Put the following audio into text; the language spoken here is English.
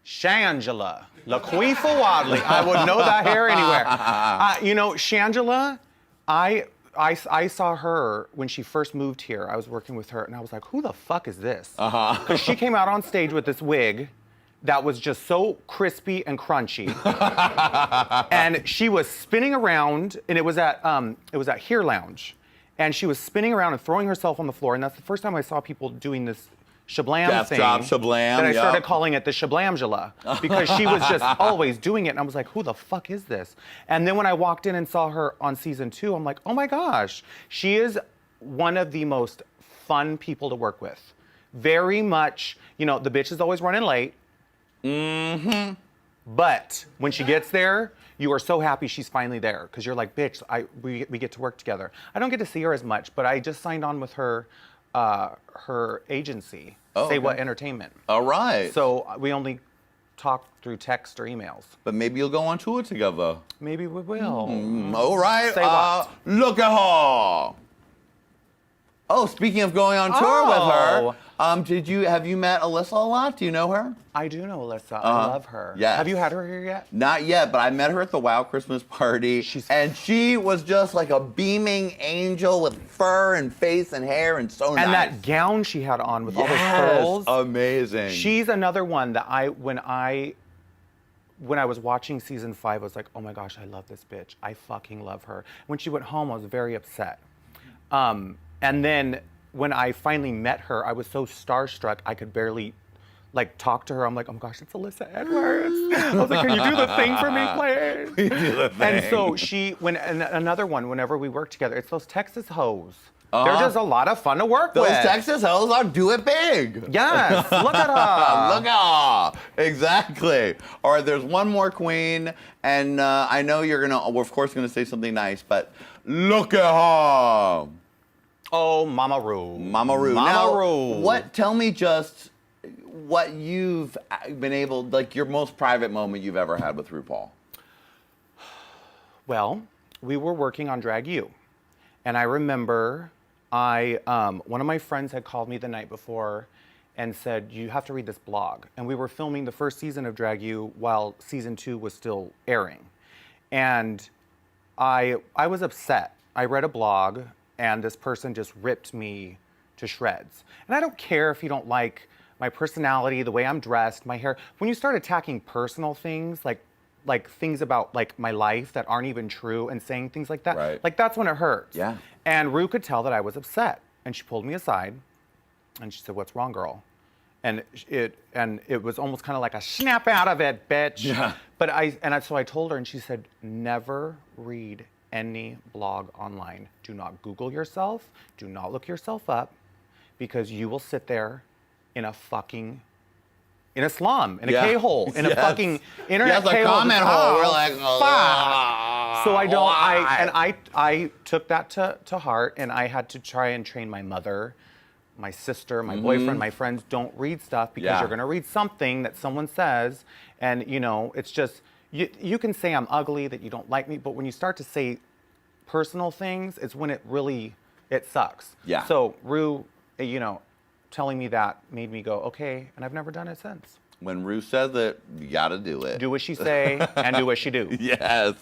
Shangela, Laquifa Wadley. I would know that hair anywhere. You know, Shangela, I saw her when she first moved here. I was working with her, and I was like, who the fuck is this? Because she came out on stage with this wig that was just so crispy and crunchy. And she was spinning around, and it was at Here Lounge. And she was spinning around and throwing herself on the floor, and that's the first time I saw people doing this shablam Death thing. drop shablam, that I yep. started calling it the shablamgela, because she was just always doing it, and I was like, who the fuck is this? And then when I walked in and saw her on season 2, I'm like, oh my gosh, she is one of the most fun people to work with. Very much, you know, the bitch is always running late. Mm-hmm. But when she gets there, you are so happy she's finally there, because you're like, bitch, we get to work together. I don't get to see her as much, but I just signed on with her agency, Say What Entertainment. All right. So we only talk through text or emails. But maybe you'll go on tour together. Maybe we will. All right. Say what? Look at her. Oh, speaking of going on tour with her, have you met Alyssa a lot? Do you know her? I do know Alyssa. I love her. Yes. Have you had her here yet? Not yet, but I met her at the WoW Christmas party, and she was just like a beaming angel with fur and face and hair, and so nice. And that gown she had on with all those pearls. Amazing. She's another one that when I was watching season 5, I was like, oh my gosh, I love this bitch. I fucking love her. When she went home, I was very upset. And then when I finally met her, I was so starstruck, I could barely like talk to her. I'm like, oh my gosh, it's Alyssa Edwards. I was like, can you do the thing for me, please? Do the thing. And so and another one, whenever we work together, it's those Texas hoes. They're just a lot of fun to work with. Those Texas hoes are do it big. Yes, look at her. Look at her. Exactly. All right, there's one more queen, and I know we're of course gonna say something nice, but look at her. Oh, Mama Ru. Mama Ru. Mama Ru. Tell me just what you've been able, like your most private moment you've ever had with RuPaul. Well, we were working on Drag U, and I remember one of my friends had called me the night before and said, you have to read this blog. And we were filming the first season of Drag U while season 2 was still airing. And I was upset. I read a blog, and this person just ripped me to shreds. And I don't care if you don't like my personality, the way I'm dressed, my hair. When you start attacking personal things, like things about like my life that aren't even true, and saying things like that, right. like that's when it hurts. Yeah. And Ru could tell that I was upset, and she pulled me aside, and she said, "What's wrong, girl?" And it was almost kind of like a snap out of it, bitch. Yeah. But so I told her, and she said, "Never read any blog online. Do not Google yourself. Do not look yourself up, because you will sit there in a slum, in a K-hole, in a fucking internet K-hole. Yes, a comment hole. We're like, fuck. So I took that to heart, and I had to try and train my mother, my sister, my boyfriend, my friends, don't read stuff, because you're gonna read something that someone says, and you know, it's just, you can say I'm ugly, that you don't like me, but when you start to say personal things, it's when it sucks. Yeah. So Ru, you know, telling me that made me go, okay, and I've never done it since. When Ru says it, you gotta do it. Do what she say and do what she do. Yes.